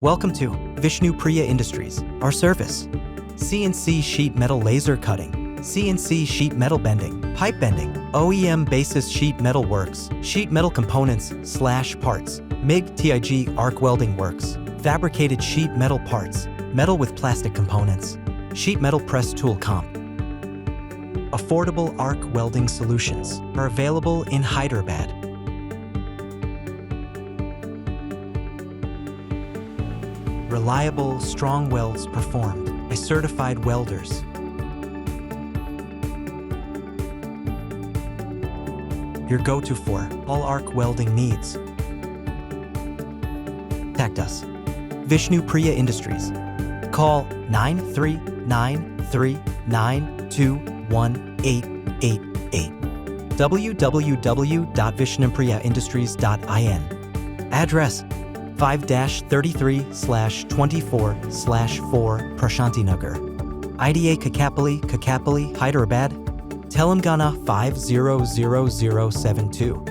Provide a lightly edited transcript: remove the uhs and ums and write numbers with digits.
Welcome to Vishnupriyaindustries. Our service: CNC sheet metal laser cutting, CNC sheet metal bending, pipe bending, oembasissheetmetalworks, sheetmetalcomponents/parts, MIG/TIG arcweldingworks, fabricated sheet metal parts, metal with plastic components, sheetmetalpresstoolcomponents. Affordable arc welding solutions are available in Hyderabad. Reliable, strong welds performed by certified welders. Your go-to for all arc welding needs. Contact us. Vishnupriyaindustries. Call 93939218888. www.Vishnupriyaindustries.in. Address: 5-33/24/4 Prashantinagar, IDA Kakapalli, Hyderabad, Telangana 500072.